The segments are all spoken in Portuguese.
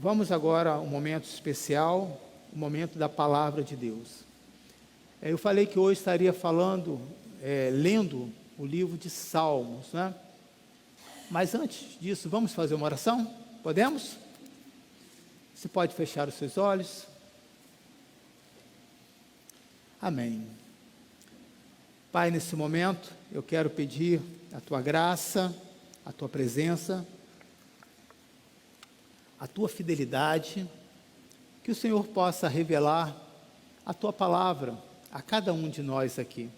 Vamos agora a um momento especial, o momento da palavra de Deus. Eu falei que hoje estaria falando, lendo o livro de Salmos, né? Mas antes disso, vamos fazer uma oração? Podemos? Você pode fechar os seus olhos? Amém. Pai, nesse momento, eu quero pedir a Tua graça, a Tua presença, a Tua fidelidade, que o Senhor possa revelar a Tua palavra a cada um de nós aqui.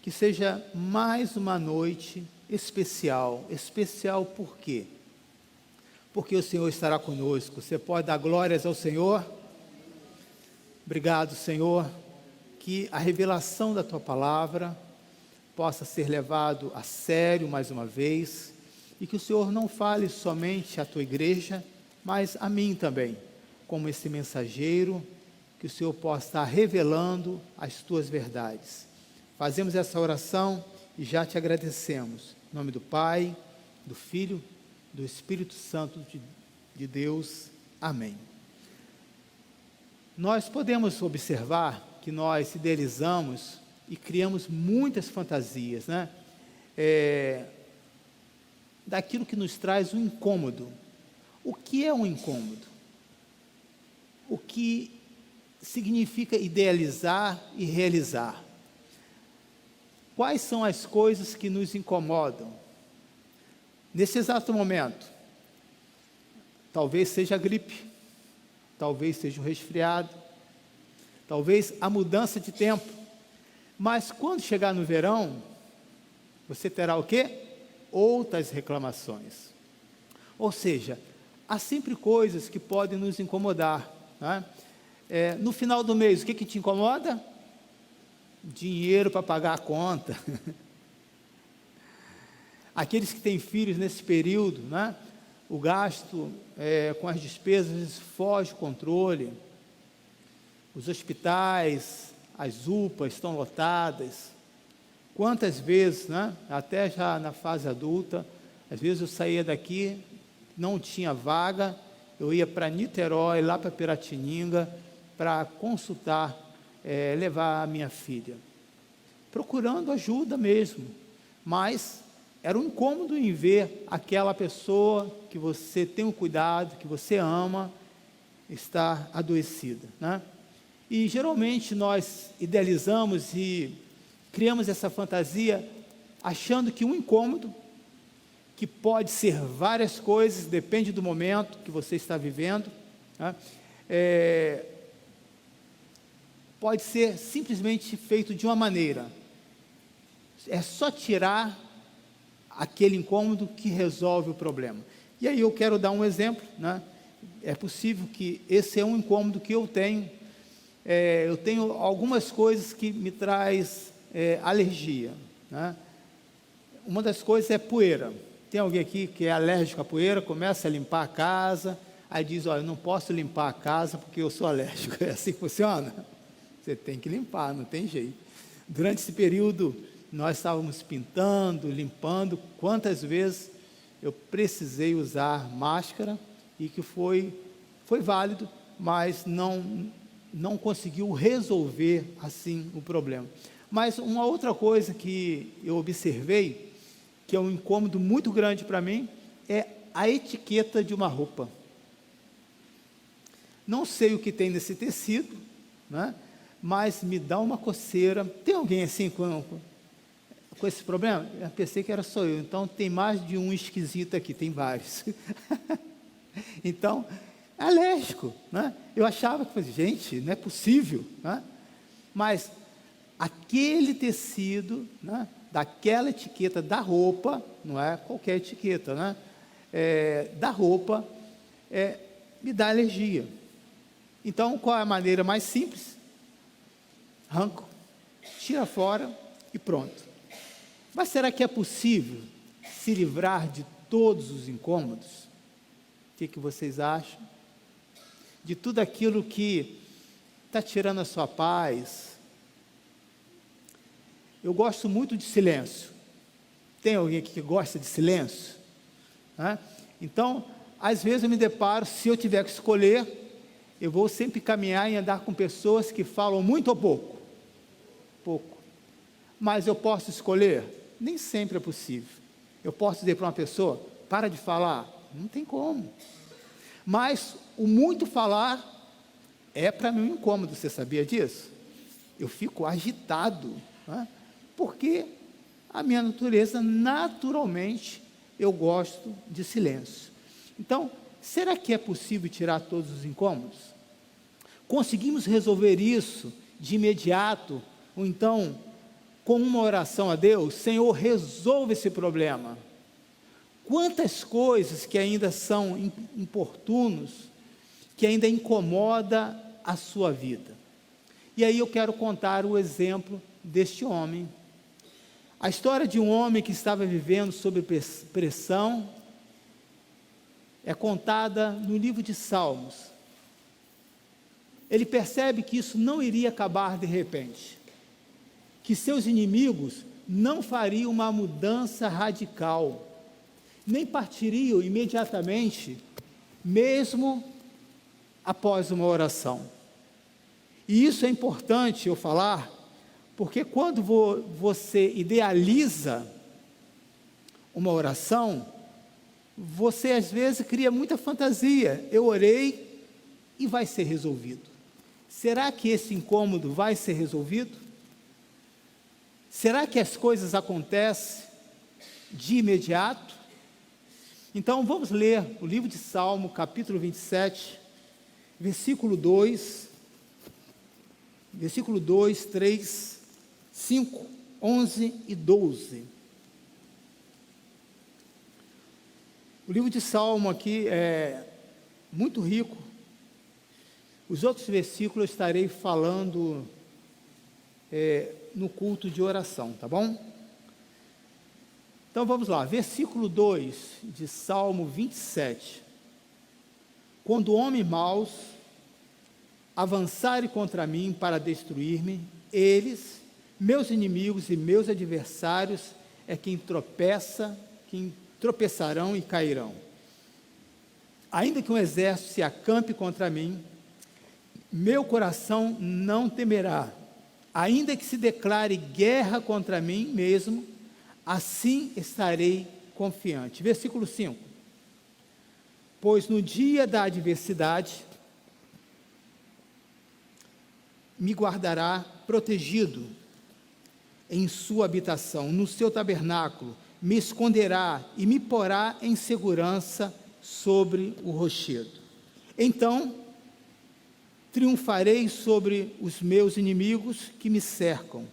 Que seja mais uma noite especial. Especial por quê? Porque o Senhor estará conosco. Você pode dar glórias ao Senhor? Obrigado, Senhor, que a revelação da Tua palavra possa ser levado a sério mais uma vez, e que o Senhor não fale somente à Tua igreja, mas a mim também, como esse mensageiro, que o Senhor possa estar revelando as Tuas verdades. Fazemos essa oração e já Te agradecemos. Em nome do Pai, do Filho, do Espírito Santo de Deus. Amém. Nós podemos observar que nós idealizamos e criamos muitas fantasias, né? Daquilo que nos traz um incômodo. O que é um incômodo? O que significa idealizar e realizar? Quais são as coisas que nos incomodam? Nesse exato momento, talvez seja a gripe, talvez seja o resfriado, talvez a mudança de tempo, mas quando chegar no verão, você terá o quê? Outras reclamações. Ou seja, há sempre coisas que podem nos incomodar, né? No final do mês, o que te incomoda? Dinheiro para pagar a conta. Aqueles que têm filhos nesse período, né? O gasto com as despesas foge do controle. Os hospitais, as UPAs estão lotadas. Quantas vezes, né? Até já na fase adulta, às vezes eu saía daqui, não tinha vaga, eu ia para Niterói, lá para Piratininga, para consultar, levar a minha filha, procurando ajuda mesmo, mas era um incômodo em ver aquela pessoa que você tem um cuidado, que você ama, estar adoecida, né? E geralmente nós idealizamos e criamos essa fantasia, achando que um incômodo, que pode ser várias coisas, depende do momento que você está vivendo, né? Pode ser simplesmente feito de uma maneira, é só tirar aquele incômodo que resolve o problema. E aí eu quero dar um exemplo, né? É possível que esse é um incômodo que eu tenho. Eu tenho algumas coisas que me traz alergia, né? Uma das coisas é poeira. Tem alguém aqui que é alérgico à poeira, começa a limpar a casa, aí diz, olha, eu não posso limpar a casa porque eu sou alérgico. É assim que funciona? Você tem que limpar, não tem jeito. Durante esse período, nós estávamos pintando, limpando. Quantas vezes eu precisei usar máscara e que foi válido, mas não conseguiu resolver assim o problema. Mas uma outra coisa que eu observei, que é um incômodo muito grande para mim, é a etiqueta de uma roupa. Não sei o que tem nesse tecido, né? Mas me dá uma coceira. Tem alguém assim com esse problema? Eu pensei que era só eu, então tem mais de um esquisito aqui, tem vários. Então, é alérgico, né? Eu achava que, gente, não é possível, né? Mas aquele tecido, né, daquela etiqueta da roupa, não é qualquer etiqueta, né? Da roupa, me dá alergia. Então, qual é a maneira mais simples? Arranco, tira fora e pronto. Mas será que é possível se livrar de todos os incômodos? O que vocês acham? De tudo aquilo que está tirando a sua paz. Eu gosto muito de silêncio. Tem alguém aqui que gosta de silêncio? Né? Então, às vezes eu me deparo, se eu tiver que escolher, eu vou sempre caminhar e andar com pessoas que falam muito ou pouco? Pouco. Mas eu posso escolher? Nem sempre é possível. Eu posso dizer para uma pessoa, para de falar? Não tem como. Mas o muito falar é para mim um incômodo, você sabia disso? Eu fico agitado, né? Porque a minha natureza, naturalmente, eu gosto de silêncio. Então, será que é possível tirar todos os incômodos? Conseguimos resolver isso de imediato, ou então, com uma oração a Deus? Senhor, resolva esse problema. Quantas coisas que ainda são importunos, que ainda incomoda a sua vida. E aí eu quero contar o exemplo deste homem. A história de um homem que estava vivendo sob pressão é contada no livro de Salmos. Ele percebe que isso não iria acabar de repente, que seus inimigos não fariam uma mudança radical, nem partiriam imediatamente, mesmo após uma oração. E isso é importante eu falar, porque quando você idealiza uma oração, você às vezes cria muita fantasia. Eu orei e vai ser resolvido. Será que esse incômodo vai ser resolvido? Será que as coisas acontecem de imediato? Então vamos ler o livro de Salmo, capítulo 27, versículo 2, 3, 5, 11 e 12. O livro de Salmo aqui é muito rico. Os outros versículos eu estarei falando no culto de oração, tá bom? Então vamos lá, versículo 2 de Salmo 27. Quando homens maus avançarem contra mim para destruir-me, eles, meus inimigos e meus adversários, é quem tropeçarão e cairão. Ainda que um exército se acampe contra mim, meu coração não temerá. Ainda que se declare guerra contra mim mesmo, assim estarei confiante. Versículo 5. Pois no dia da adversidade, me guardará protegido em sua habitação, no seu tabernáculo, me esconderá e me porá em segurança sobre o rochedo. Então, triunfarei sobre os meus inimigos que me cercam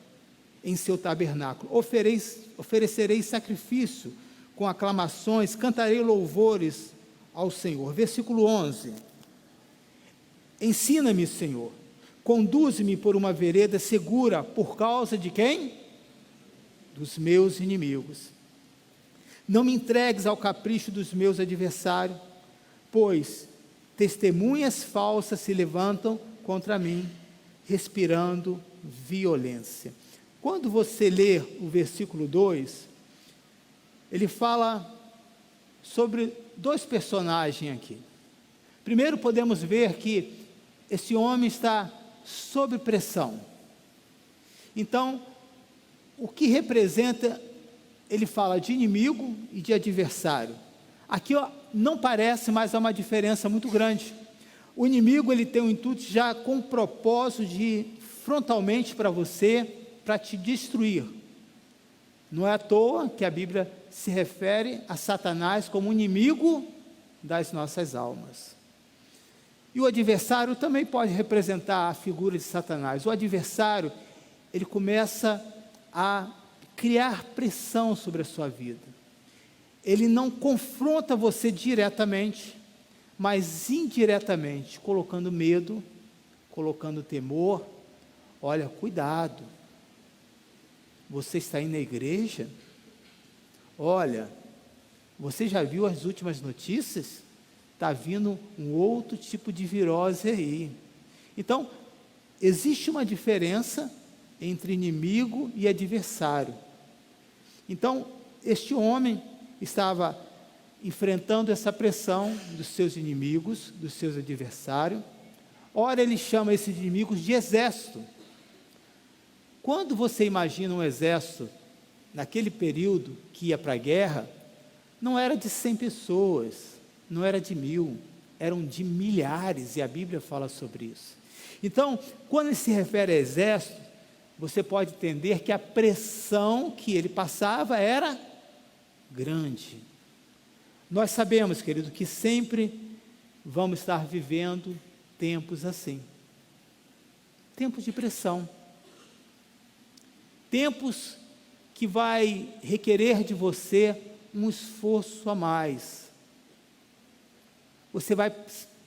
em seu tabernáculo. Oferecerei sacrifício com aclamações, cantarei louvores ao Senhor. Versículo 11. Ensina-me, Senhor, conduze-me por uma vereda segura, por causa de quem? Dos meus inimigos. Não me entregues ao capricho dos meus adversários, pois testemunhas falsas se levantam contra mim, respirando violência. Quando você lê o versículo 2, ele fala sobre dois personagens aqui. Primeiro podemos ver que esse homem está sob pressão. Então, o que representa, ele fala de inimigo e de adversário. Aqui não parece, mas há uma diferença muito grande. O inimigo, ele tem um intuito já com o propósito de ir frontalmente para você, para te destruir. Não é à toa que a Bíblia se refere a Satanás como inimigo das nossas almas. E o adversário também pode representar a figura de Satanás. O adversário, ele começa a criar pressão sobre a sua vida. Ele não confronta você diretamente, mas indiretamente, colocando medo, colocando temor. Olha, cuidado, você está indo na igreja? Olha, você já viu as últimas notícias? Está vindo um outro tipo de virose aí. Então, existe uma diferença entre inimigo e adversário. Então, este homem estava enfrentando essa pressão dos seus inimigos, dos seus adversários. Ora, ele chama esses inimigos de exército. Quando você imagina um exército, naquele período que ia para a guerra, não era de 100 pessoas, não era de 1000, eram de milhares, e a Bíblia fala sobre isso. Então, quando ele se refere a exército, você pode entender que a pressão que ele passava era grande. Nós sabemos, querido, que sempre vamos estar vivendo tempos assim. Tempos de pressão. Tempos que vai requerer de você um esforço a mais. Você vai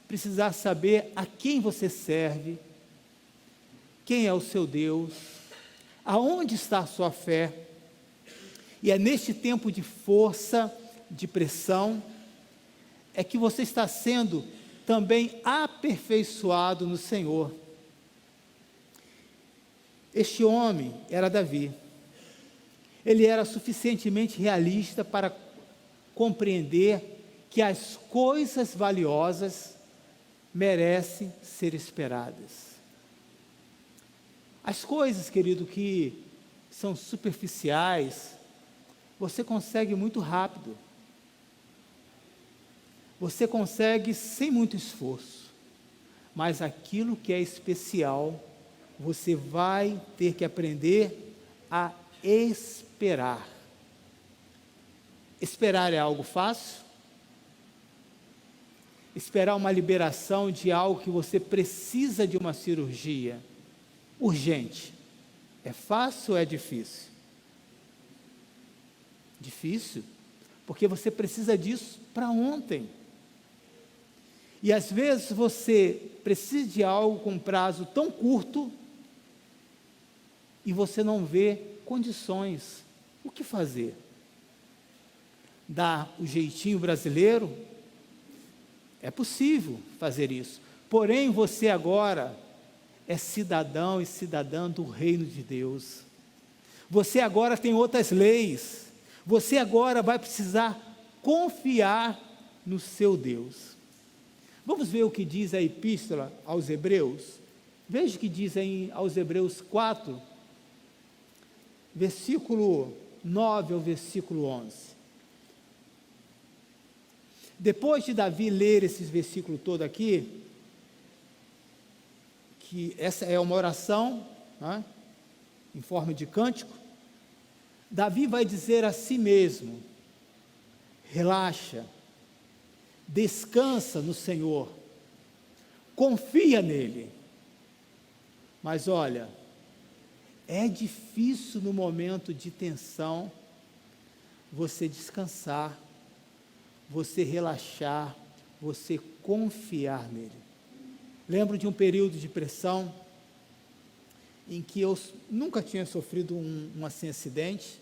precisar saber a quem você serve, quem é o seu Deus, aonde está a sua fé. E é neste tempo de força, de pressão, é que você está sendo também aperfeiçoado no Senhor. Este homem era Davi. Ele era suficientemente realista para compreender que as coisas valiosas merecem ser esperadas. As coisas, querido, que são superficiais, você consegue muito rápido. Você consegue sem muito esforço. Mas aquilo que é especial, você vai ter que aprender a esperar. Esperar é algo fácil? Esperar uma liberação de algo que você precisa de uma cirurgia urgente. É fácil ou é difícil? Difícil, porque você precisa disso para ontem. E às vezes você precisa de algo com prazo tão curto e você não vê condições. O que fazer? Dar o jeitinho brasileiro? É possível fazer isso. Porém, você agora é cidadão e cidadã do reino de Deus. Você agora tem outras leis. Você agora vai precisar confiar no seu Deus. Vamos ver o que diz a epístola aos Hebreus? Veja o que diz aos Hebreus 4, versículo 9 ao versículo 11. Depois de Davi ler esses versículos todos aqui, que essa é uma oração, né, em forma de cântico, Davi vai dizer a si mesmo: relaxa, descansa no Senhor, confia nele. Mas olha, é difícil no momento de tensão você descansar, você relaxar, você confiar nele. Lembro de um período de pressão em que eu nunca tinha sofrido um assim, acidente,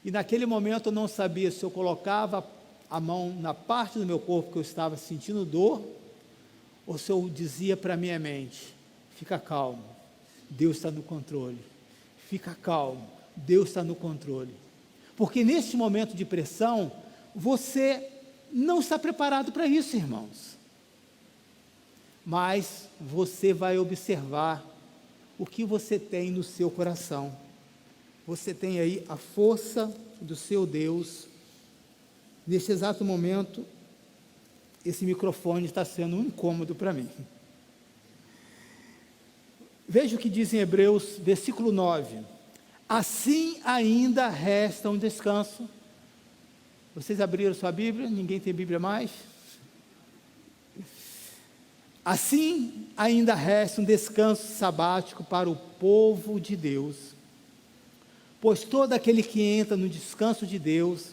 e naquele momento eu não sabia se eu colocava a mão na parte do meu corpo que eu estava sentindo dor, ou se eu dizia para a minha mente: fica calmo, Deus está no controle. Fica calmo, Deus está no controle. Porque neste momento de pressão, você não está preparado para isso, irmãos. Mas você vai observar o que você tem no seu coração. Você tem aí a força do seu Deus. Neste exato momento, esse microfone está sendo um incômodo para mim. Veja o que diz em Hebreus, versículo 9. Assim ainda resta um descanso. Vocês abriram sua Bíblia? Ninguém tem Bíblia mais? Assim ainda resta um descanso sabático para o povo de Deus. Pois todo aquele que entra no descanso de Deus,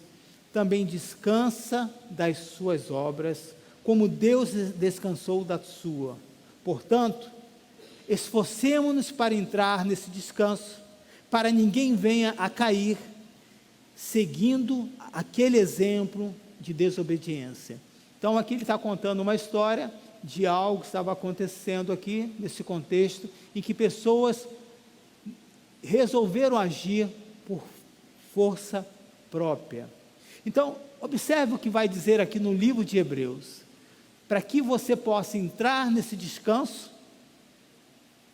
também descansa das suas obras, como Deus descansou da sua. Portanto, esforcemo-nos para entrar nesse descanso, para ninguém venha a cair, seguindo aquele exemplo de desobediência. Então aqui ele está contando uma história de algo que estava acontecendo aqui, nesse contexto, em que pessoas resolveram agir por força própria. Então, observe o que vai dizer aqui no livro de Hebreus. Para que você possa entrar nesse descanso,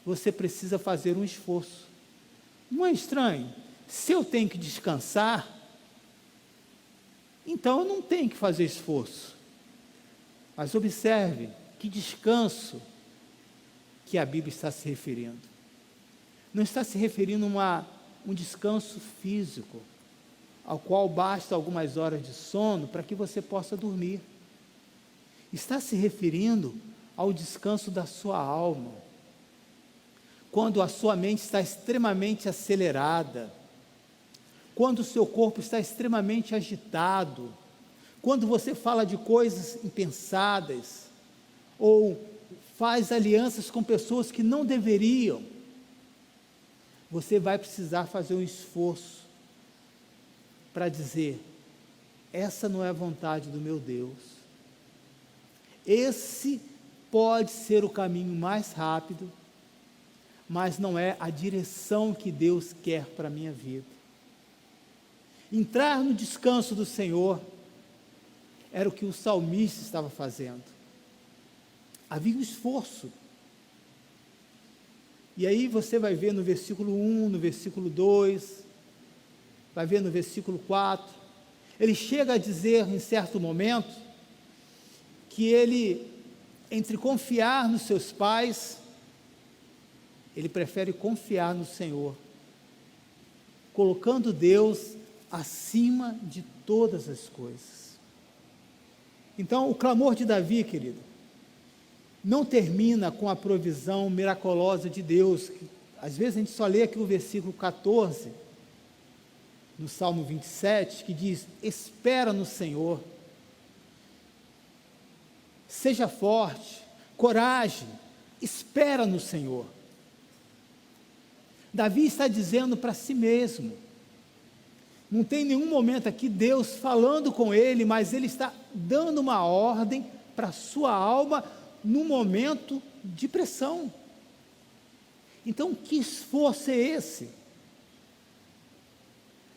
você precisa fazer um esforço. Não é estranho? Se eu tenho que descansar, então eu não tenho que fazer esforço. Mas observe que descanso que a Bíblia está se referindo. Não está se referindo a um descanso físico, ao qual basta algumas horas de sono para que você possa dormir. Está se referindo ao descanso da sua alma, quando a sua mente está extremamente acelerada, quando o seu corpo está extremamente agitado, quando você fala de coisas impensadas, ou faz alianças com pessoas que não deveriam, você vai precisar fazer um esforço para dizer: essa não é a vontade do meu Deus. Esse pode ser o caminho mais rápido, mas não é a direção que Deus quer para a minha vida. Entrar no descanso do Senhor era o que o salmista estava fazendo. Havia um esforço. E aí você vai ver no versículo 1, no versículo 2, vai ver no versículo 4, ele chega a dizer em certo momento, que ele, entre confiar nos seus pais, ele prefere confiar no Senhor, colocando Deus acima de todas as coisas. Então, o clamor de Davi, querido, não termina com a provisão miraculosa de Deus. Às vezes a gente só lê aqui o versículo 14, no Salmo 27, que diz: espera no Senhor, seja forte, coragem, espera no Senhor. Davi está dizendo para si mesmo, não tem nenhum momento aqui Deus falando com ele, mas ele está dando uma ordem para a sua alma, num momento de pressão. Então, que esforço é esse?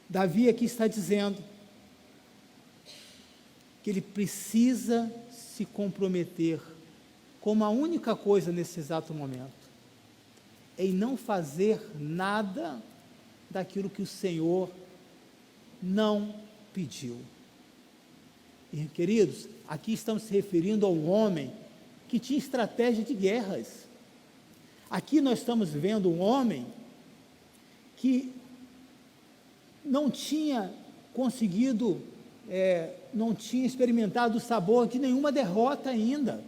Davi aqui está dizendo que ele precisa se comprometer com uma única coisa nesse exato momento, em não fazer nada daquilo que o Senhor não pediu. E, queridos, aqui estamos se referindo a um homem que tinha estratégia de guerras. Aqui nós estamos vendo um homem que não tinha conseguido, não tinha experimentado o sabor de nenhuma derrota ainda.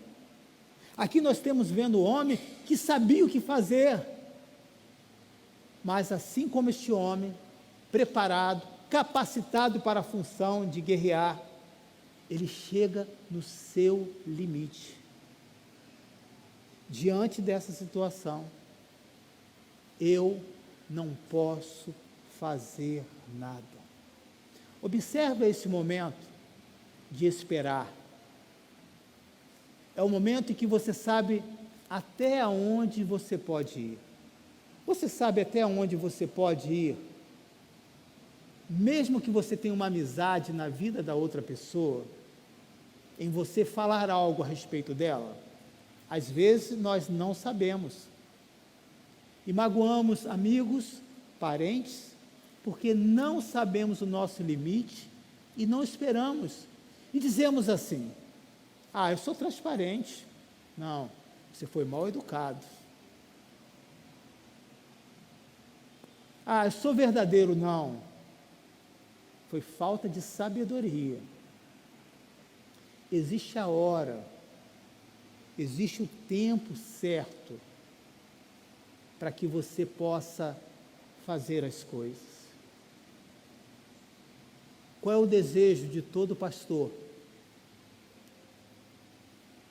Aqui nós estamos vendo um homem que sabia o que fazer, mas assim como este homem, preparado, capacitado para a função de guerrear, ele chega no seu limite. Diante dessa situação, eu não posso fazer nada. Observa esse momento de esperar. É o momento em que você sabe até onde você pode ir. Você sabe até onde você pode ir, mesmo que você tenha uma amizade na vida da outra pessoa, em você falar algo a respeito dela. Às vezes nós não sabemos e magoamos amigos, parentes, porque não sabemos o nosso limite e não esperamos, e dizemos assim: eu sou transparente. Não, você foi mal educado. Eu sou verdadeiro. Não, foi falta de sabedoria. Existe a hora, existe o tempo certo para que você possa fazer as coisas. Qual é o desejo de todo pastor?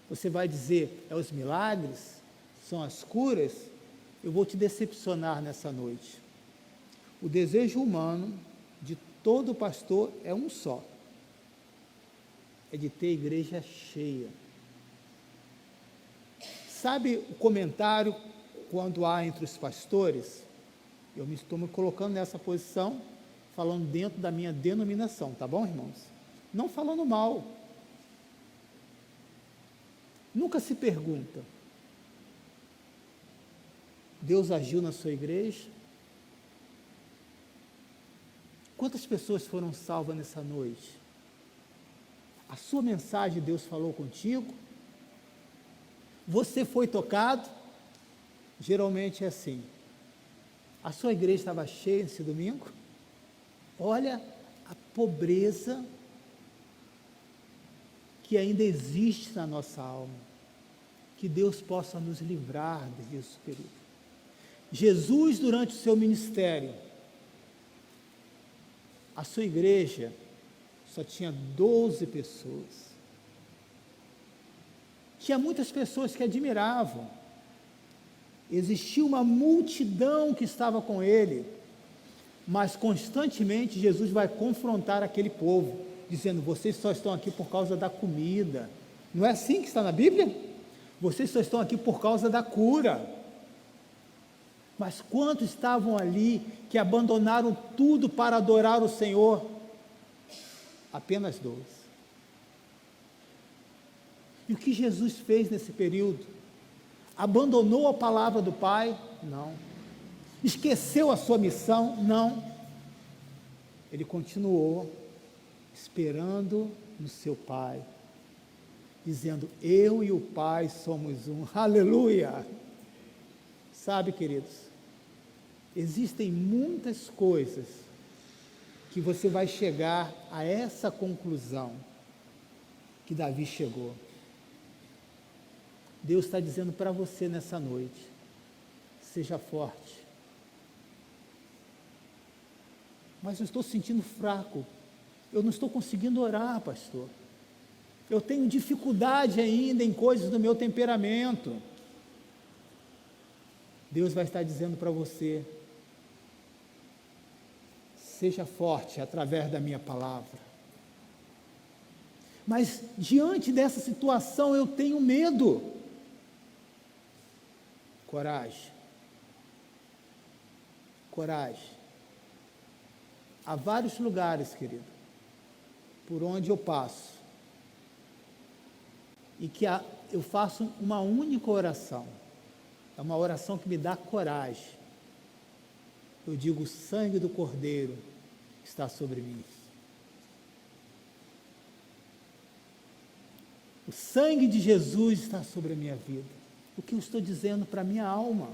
Você vai dizer: é os milagres? São as curas? Eu vou te decepcionar nessa noite. O desejo humano de todo pastor é um só: é de ter a igreja cheia. Sabe o comentário quando há entre os pastores? Eu estou me colocando nessa posição, falando dentro da minha denominação, tá bom, irmãos? não falando mal. Nunca se pergunta: Deus agiu na sua igreja? Quantas pessoas foram salvas nessa noite? A sua mensagem Deus falou contigo? Você foi tocado? Geralmente é assim. A sua igreja estava cheia esse domingo? Olha a pobreza que ainda existe na nossa alma. Que Deus possa nos livrar disso, querido. Jesus, durante o seu ministério, a sua igreja só tinha 12 pessoas. Tinha muitas pessoas que admiravam. Existia uma multidão que estava com ele, mas constantemente Jesus vai confrontar aquele povo, dizendo: vocês só estão aqui por causa da comida. Não é assim que está na Bíblia? Vocês só estão aqui por causa da cura. Mas quantos estavam ali que abandonaram tudo para adorar o Senhor? Apenas 12. E o que Jesus fez nesse período? Abandonou a palavra do Pai? Não. Esqueceu a sua missão? Não. Ele continuou esperando no seu Pai, dizendo: eu e o Pai somos um. Aleluia! Sabe, queridos, existem muitas coisas que você vai chegar a essa conclusão que Davi chegou. Deus está dizendo para você nessa noite: seja forte. Mas eu estou sentindo fraco, eu não estou conseguindo orar, pastor. Eu tenho dificuldade ainda em coisas do meu temperamento. Deus vai estar dizendo para você: seja forte através da minha palavra. Mas diante dessa situação eu tenho medo. Coragem. Coragem. Há vários lugares, querido, por onde eu passo, e que eu faço uma única oração. É uma oração que me dá coragem. Eu digo: o sangue do Cordeiro está sobre mim. O sangue de Jesus está sobre a minha vida. O que eu estou dizendo para a minha alma?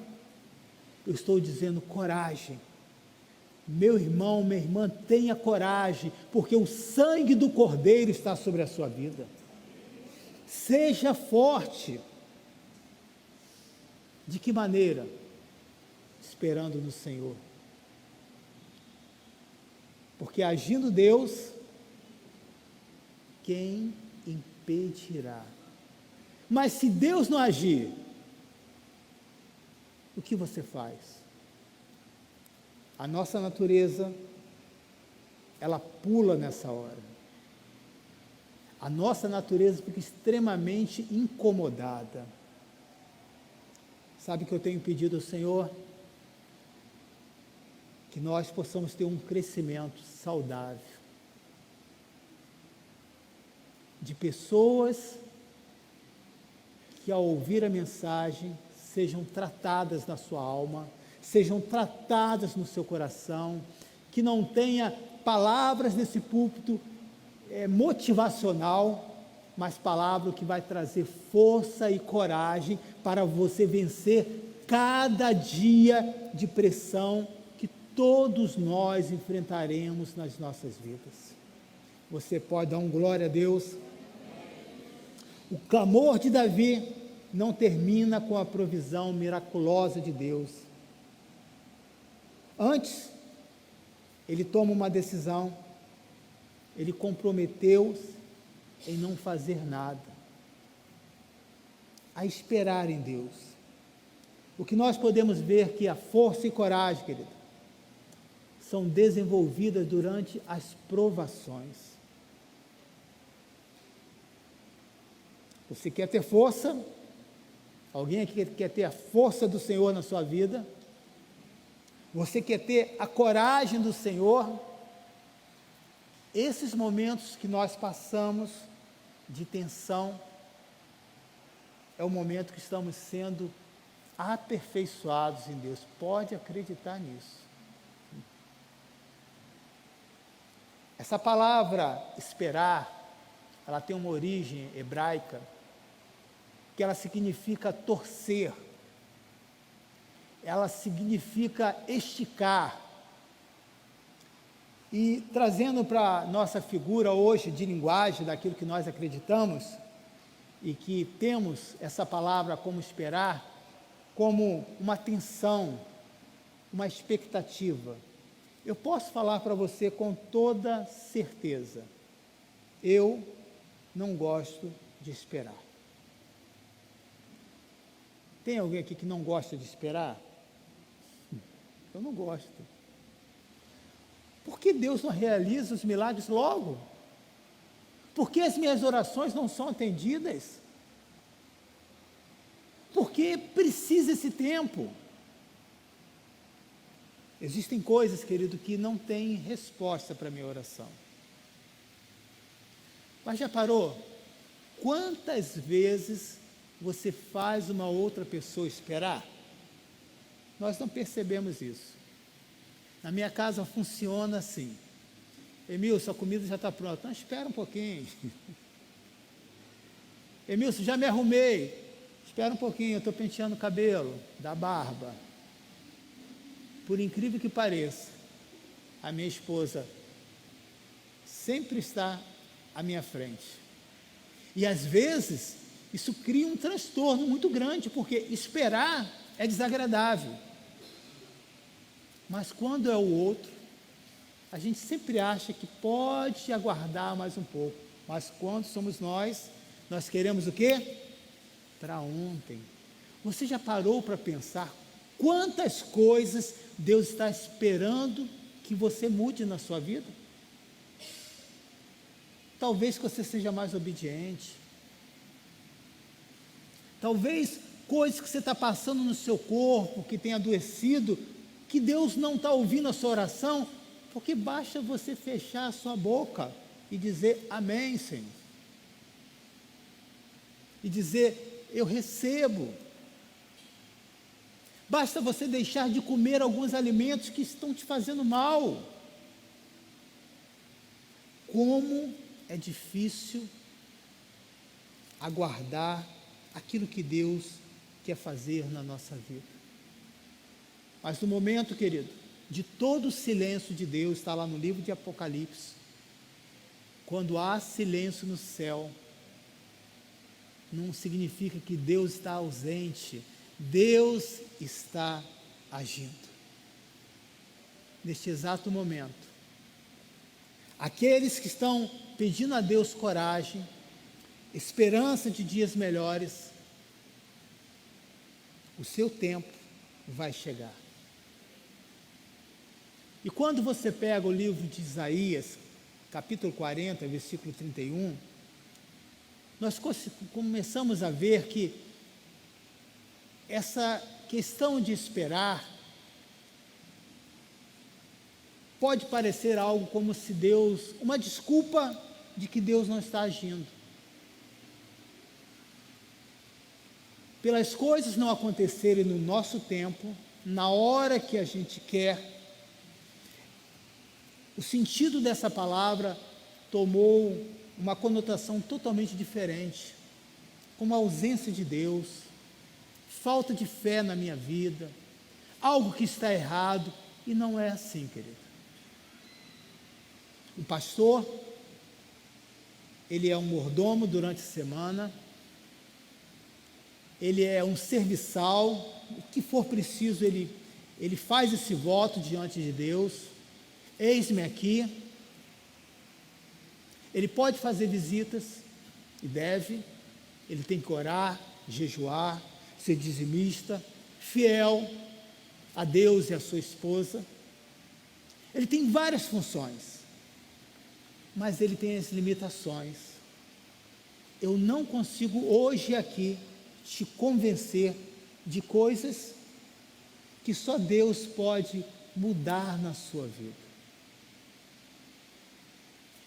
Eu estou dizendo: coragem. Meu irmão, minha irmã, tenha coragem, porque o sangue do Cordeiro está sobre a sua vida. Seja forte. De que maneira? Esperando no Senhor. Porque agindo Deus, quem impedirá? Mas se Deus não agir, o que você faz? A nossa natureza, ela pula nessa hora. A nossa natureza fica extremamente incomodada. Sabe que eu tenho pedido ao Senhor? Que nós possamos ter um crescimento saudável. De pessoas que, ao ouvir a mensagem, sejam tratadas na sua alma, sejam tratadas no seu coração, que não tenha palavras nesse púlpito motivacional, mas palavra que vai trazer força e coragem para você vencer cada dia de pressão que todos nós enfrentaremos nas nossas vidas. Você pode dar um glória a Deus? O clamor de Davi não termina com a provisão miraculosa de Deus. Antes, ele toma uma decisão, ele comprometeu-se em não fazer nada, a esperar em Deus. O que nós podemos ver que a força e coragem, querido, são desenvolvidas durante as provações. Você quer ter força? Alguém aqui quer ter a força do Senhor na sua vida? Você quer ter a coragem do Senhor? Esses momentos que nós passamos de tensão, é o momento que estamos sendo aperfeiçoados em Deus. Pode acreditar nisso. Essa palavra esperar, ela tem uma origem hebraica, que ela significa torcer, ela significa esticar. E trazendo para a nossa figura hoje de linguagem, daquilo que nós acreditamos, e que temos essa palavra como esperar, como uma tensão, uma expectativa. Eu posso falar para você com toda certeza, eu não gosto de esperar. Tem alguém aqui que não gosta de esperar? Eu não gosto. Por que Deus não realiza os milagres logo? Por que as minhas orações não são atendidas? Por que precisa esse tempo? Existem coisas, querido, que não têm resposta para a minha oração. Mas já parou? Quantas vezes você faz uma outra pessoa esperar? Nós não percebemos isso. Na minha casa funciona assim. Emilson, a comida já está pronta. Não, espera um pouquinho. Emilson, já me arrumei. Espera um pouquinho, eu estou penteando o cabelo, da barba. Por incrível que pareça, a minha esposa sempre está à minha frente. E às vezes, isso cria um transtorno muito grande, porque esperar é desagradável. Mas quando é o outro, a gente sempre acha que pode aguardar mais um pouco. Mas quando somos nós queremos o quê? Para ontem. Você já parou para pensar quantas coisas Deus está esperando que você mude na sua vida? Talvez que você seja mais obediente. Talvez coisas que você está passando no seu corpo, que tem adoecido, que Deus não está ouvindo a sua oração, porque basta você fechar a sua boca e dizer amém, Senhor. E dizer, eu recebo. Basta você deixar de comer alguns alimentos que estão te fazendo mal. Como é difícil aguardar aquilo que Deus quer fazer na nossa vida. Mas no momento, querido, de todo o silêncio de Deus, está lá no livro de Apocalipse, quando há silêncio no céu, não significa que Deus está ausente, Deus está agindo. Neste exato momento, aqueles que estão pedindo a Deus coragem, esperança de dias melhores, o seu tempo vai chegar. E quando você pega o livro de Isaías, capítulo 40, versículo 31, nós começamos a ver que essa questão de esperar pode parecer algo como se Deus, uma desculpa de que Deus não está agindo. Pelas coisas não acontecerem no nosso tempo, na hora que a gente quer, o sentido dessa palavra tomou uma conotação totalmente diferente, como a ausência de Deus, falta de fé na minha vida, algo que está errado, e não é assim, querido. O pastor, ele é um mordomo durante a semana, ele é um serviçal, o que for preciso, ele faz esse voto diante de Deus, eis-me aqui. Ele pode fazer visitas, e deve, ele tem que orar, jejuar, ser dizimista, fiel a Deus e a sua esposa. Ele tem várias funções, mas ele tem as limitações. Eu não consigo hoje aqui te convencer de coisas que só Deus pode mudar na sua vida.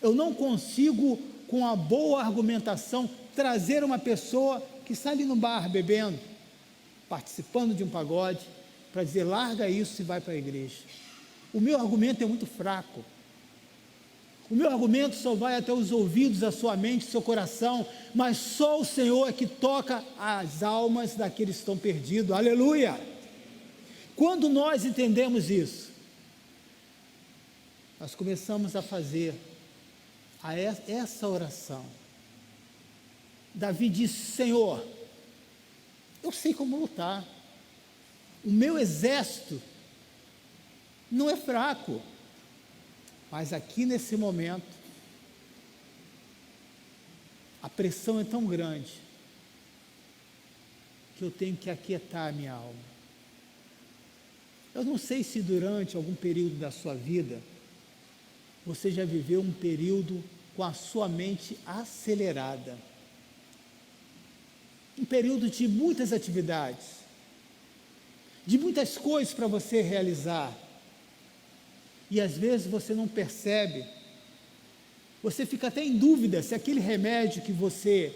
Eu não consigo, com a boa argumentação, trazer uma pessoa que está ali no bar bebendo, participando de um pagode, para dizer, larga isso e vai para a igreja. O meu argumento é muito fraco. O meu argumento só vai até os ouvidos da sua mente, do seu coração, mas só o Senhor é que toca as almas daqueles que estão perdidos. Aleluia! Quando nós entendemos isso, nós começamos a fazer essa oração. Davi disse, Senhor, eu sei como lutar. O meu exército não é fraco. Mas aqui nesse momento, a pressão é tão grande, que eu tenho que aquietar a minha alma. Eu não sei se durante algum período da sua vida, você já viveu um período com a sua mente acelerada. Um período de muitas atividades, de muitas coisas para você realizar. E às vezes você não percebe, você fica até em dúvida se aquele remédio que você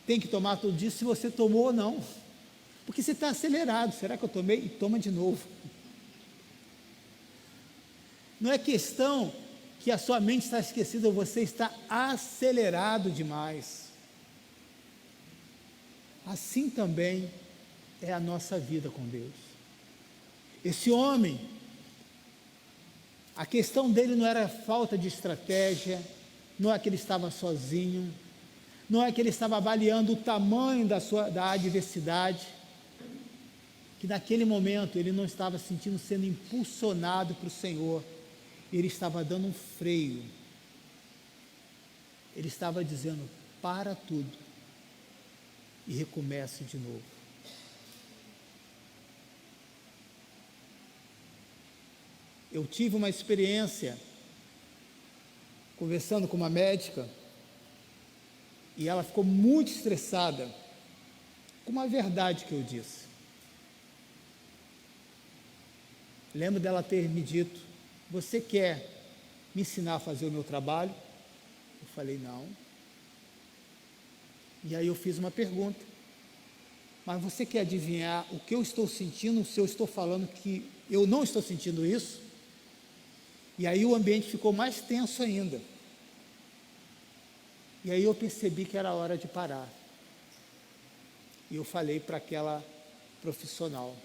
tem que tomar todo dia, se você tomou ou não, porque você está acelerado. Será que eu tomei? E toma de novo. Não é questão que a sua mente está esquecida, você está acelerado demais. Assim também é a nossa vida com Deus. Esse homem, a questão dele não era falta de estratégia, não é que ele estava sozinho, não é que ele estava avaliando o tamanho da adversidade, que naquele momento ele não estava sentindo sendo impulsionado para o Senhor, ele estava dando um freio, ele estava dizendo, para tudo e recomece de novo. Eu tive uma experiência conversando com uma médica e ela ficou muito estressada com uma verdade que eu disse. Lembro dela ter me dito, você quer me ensinar a fazer o meu trabalho? Eu falei, não. E aí eu fiz uma pergunta, mas você quer adivinhar o que eu estou sentindo, se eu estou falando que eu não estou sentindo isso? E aí o ambiente ficou mais tenso ainda. E aí eu percebi que era hora de parar. E eu falei para aquela profissional,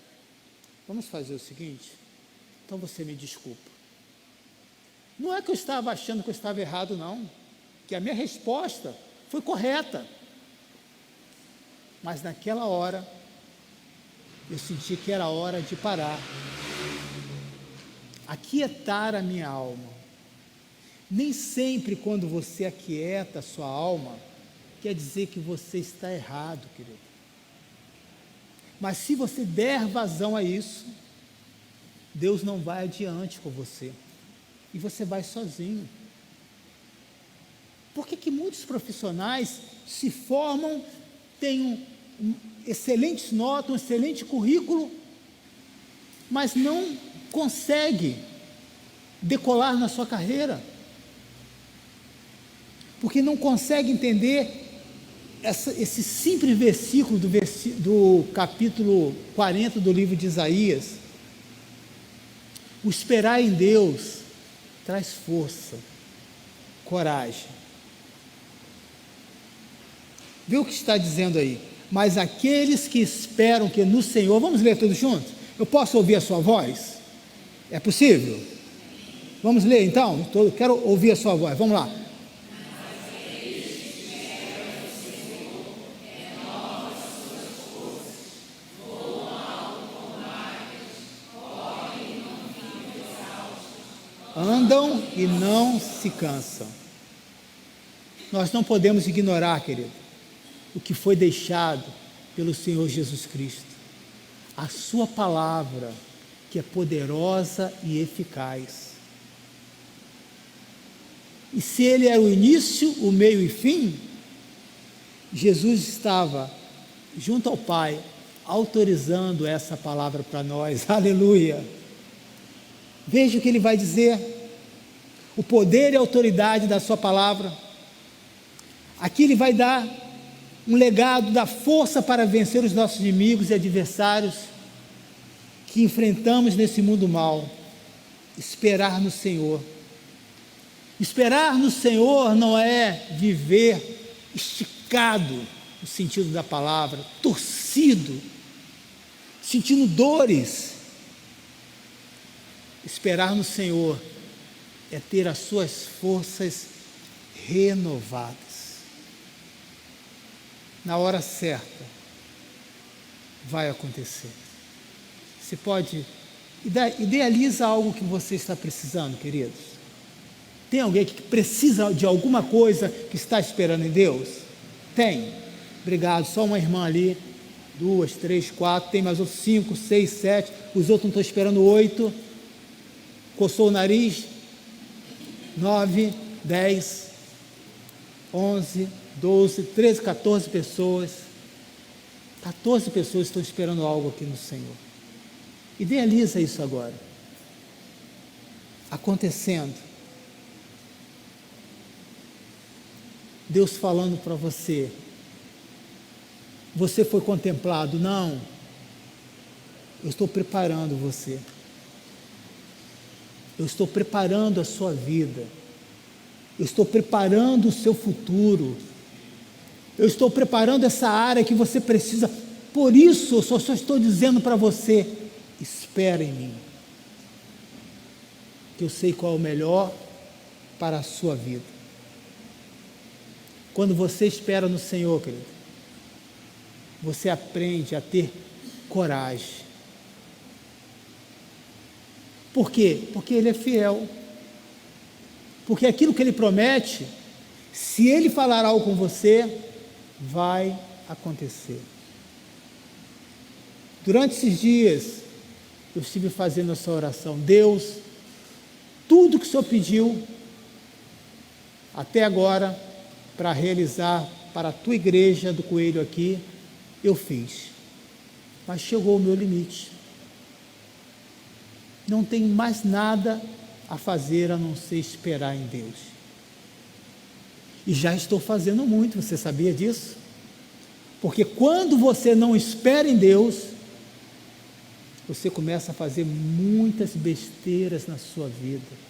vamos fazer o seguinte, então você me desculpa. Não é que eu estava achando que eu estava errado, não, que a minha resposta foi correta. Mas naquela hora, eu senti que era hora de parar. Aquietar a minha alma. Nem sempre quando você aquieta a sua alma, quer dizer que você está errado, querido. Mas se você der vazão a isso, Deus não vai adiante com você. E você vai sozinho. Por que muitos profissionais se formam, têm excelentes notas, um excelente currículo, mas não consegue decolar na sua carreira? Porque não consegue entender esse simples versículo do capítulo 40 do livro de Isaías. O esperar em Deus traz força, coragem. Vê o que está dizendo aí. Mas aqueles que esperam que no Senhor, vamos ler tudo junto? Eu posso ouvir a sua voz? É possível? Vamos ler então? Quero ouvir a sua voz, vamos lá. Andam e não se cansam. Nós não podemos ignorar, querido, o que foi deixado pelo Senhor Jesus Cristo. A sua palavra, que é poderosa e eficaz. E se ele é o início, o meio e fim, Jesus estava junto ao Pai, autorizando essa palavra para nós. Aleluia! Veja o que ele vai dizer. o poder e a autoridade da sua palavra. Aqui Ele vai dar um legado da força para vencer os nossos inimigos e adversários que enfrentamos nesse mundo mal. Esperar no Senhor. Esperar no Senhor não é viver esticado, no sentido da palavra, torcido, sentindo dores. Esperar no Senhor é ter as suas forças renovadas. Na hora certa, vai acontecer. Você pode, idealiza algo que você está precisando, queridos. Tem alguém que precisa de alguma coisa que está esperando em Deus? Tem. Obrigado, só uma irmã ali, 2, 3, 4, tem mais outros 5, 6, 7, os outros não estão esperando 8, coçou o nariz, 9, 10, 11, 12, 13, 14 pessoas, 14 pessoas estão esperando algo aqui no Senhor. Idealiza isso agora, acontecendo, Deus falando para você, você foi contemplado? Não, eu estou preparando você, eu estou preparando a sua vida, eu estou preparando o seu futuro, eu estou preparando essa área que você precisa, por isso eu só estou dizendo para você, espera em mim, que eu sei qual é o melhor para a sua vida. Quando você espera no Senhor, querido, você aprende a ter coragem. Por quê? Porque Ele é fiel. Porque aquilo que Ele promete, se Ele falar algo com você, vai acontecer. Durante esses dias, eu estive fazendo essa oração. Deus, tudo que o Senhor pediu, até agora, para realizar para a tua igreja do Coelho aqui, eu fiz. Mas chegou o meu limite. Não tem mais nada a fazer a não ser esperar em Deus. E já estou fazendo muito, você sabia disso? Porque quando você não espera em Deus, você começa a fazer muitas besteiras na sua vida.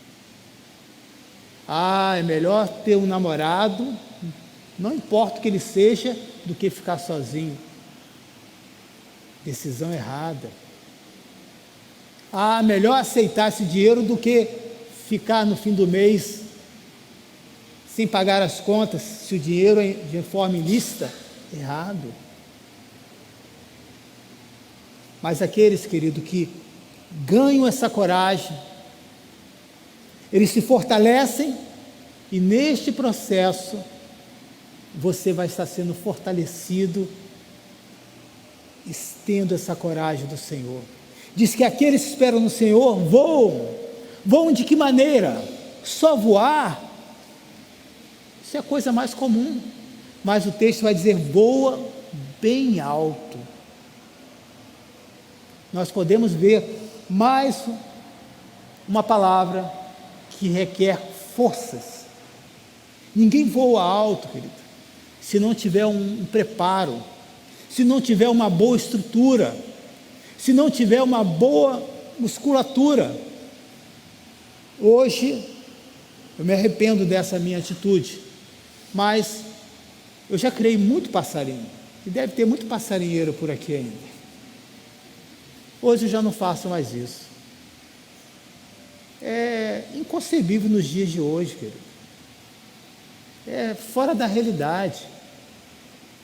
É melhor ter um namorado, não importa o que ele seja, do que ficar sozinho. Decisão errada. Melhor aceitar esse dinheiro do que ficar no fim do mês sem pagar as contas, se o dinheiro é de forma ilícita. Errado. Mas aqueles, querido, que ganham essa coragem, eles se fortalecem e neste processo você vai estar sendo fortalecido, tendo essa coragem do Senhor. Diz que aqueles que esperam no Senhor voam. Voam de que maneira? Só voar? Isso é a coisa mais comum. Mas o texto vai dizer, voa bem alto. Nós podemos ver mais uma palavra que requer forças. Ninguém voa alto, querido, se não tiver um preparo, se não tiver uma boa estrutura, se não tiver uma boa musculatura. Hoje, eu me arrependo dessa minha atitude, mas eu já criei muito passarinho, e deve ter muito passarinheiro por aqui ainda. Hoje eu já não faço mais isso. É inconcebível nos dias de hoje, querido. É fora da realidade,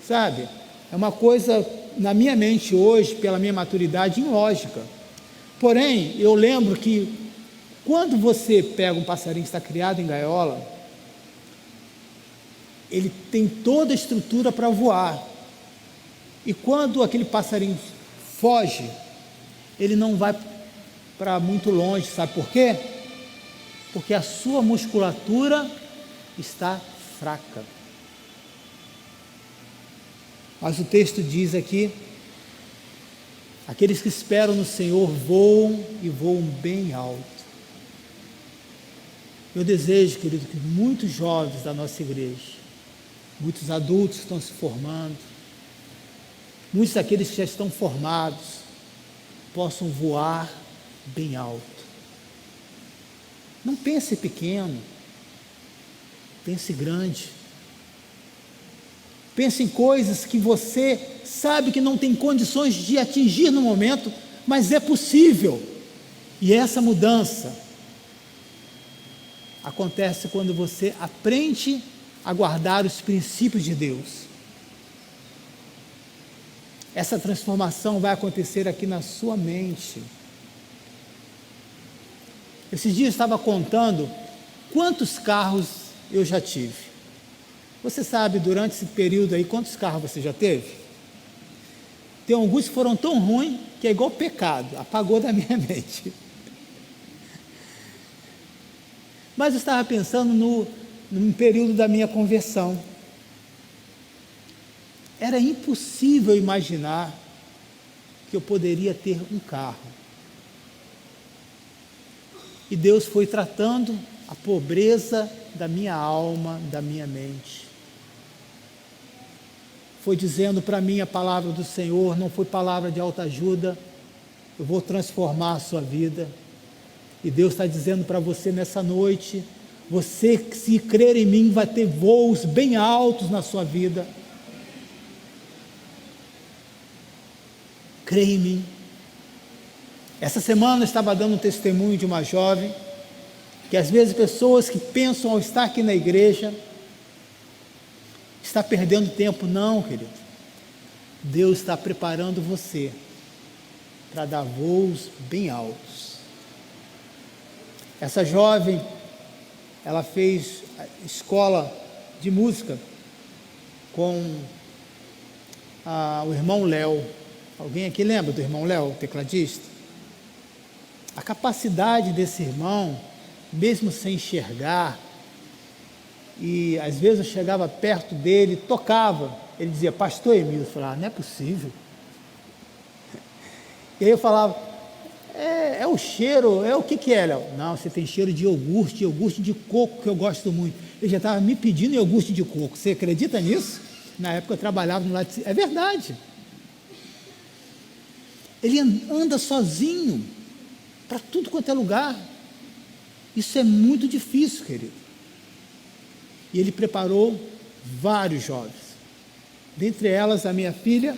sabe? É uma coisa, na minha mente hoje, pela minha maturidade, ilógica. Porém, eu lembro que, quando você pega um passarinho que está criado em gaiola, ele tem toda a estrutura para voar. E quando aquele passarinho foge, ele não vai para muito longe, sabe por quê? Porque a sua musculatura está fraca. Mas o texto diz aqui, aqueles que esperam no Senhor voam e voam bem alto. Eu desejo, querido, que muitos jovens da nossa igreja, muitos adultos que estão se formando, muitos daqueles que já estão formados, possam voar bem alto. Não pense pequeno, pense grande. Pense em coisas que você sabe que não tem condições de atingir no momento, mas é possível. E essa mudança acontece quando você aprende a guardar os princípios de Deus. Essa transformação vai acontecer aqui na sua mente. Esses dias eu estava contando quantos carros eu já tive. Você sabe, durante esse período aí, quantos carros você já teve? Tem alguns que foram tão ruins que é igual pecado, apagou da minha mente. Mas eu estava pensando no período da minha conversão. Era impossível imaginar que eu poderia ter um carro. E Deus foi tratando a pobreza da minha alma, da minha mente. Foi dizendo para mim a palavra do Senhor, não foi palavra de autoajuda, eu vou transformar a sua vida. E Deus está dizendo para você nessa noite, você que se crer em mim vai ter voos bem altos na sua vida. Creia em mim. Essa semana eu estava dando um testemunho de uma jovem, que às vezes pessoas que pensam ao estar aqui na igreja, está perdendo tempo. Não, querido. Deus está preparando você para dar voos bem altos. Essa jovem, ela fez escola de música com o irmão Léo. Alguém aqui lembra do irmão Léo, tecladista? A capacidade desse irmão, mesmo sem enxergar, e às vezes eu chegava perto dele, tocava, ele dizia, pastor Emílio, eu falava, não é possível. E aí eu falava, é o cheiro, o que é, Léo? Não, você tem cheiro de iogurte de coco, que eu gosto muito. Ele já estava me pedindo iogurte de coco, você acredita nisso? Na época eu trabalhava no lado de... É verdade. Ele anda sozinho, para tudo quanto é lugar. Isso é muito difícil, querido. E ele preparou vários jovens, dentre elas a minha filha,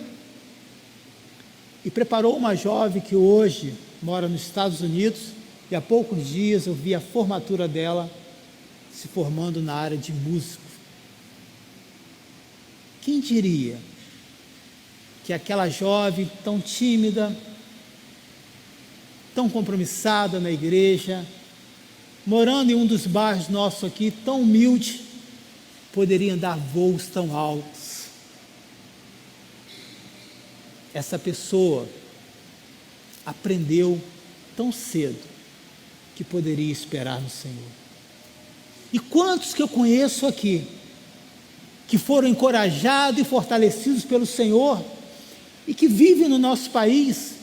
e preparou uma jovem que hoje mora nos Estados Unidos, e há poucos dias eu vi a formatura dela se formando na área de músico. Quem diria que aquela jovem tão tímida, tão compromissada na igreja, morando em um dos bairros nossos aqui, tão humilde, poderia dar voos tão altos. Essa pessoa aprendeu tão cedo que poderia esperar no Senhor. E quantos que eu conheço aqui, que foram encorajados e fortalecidos pelo Senhor, e que vivem no nosso país,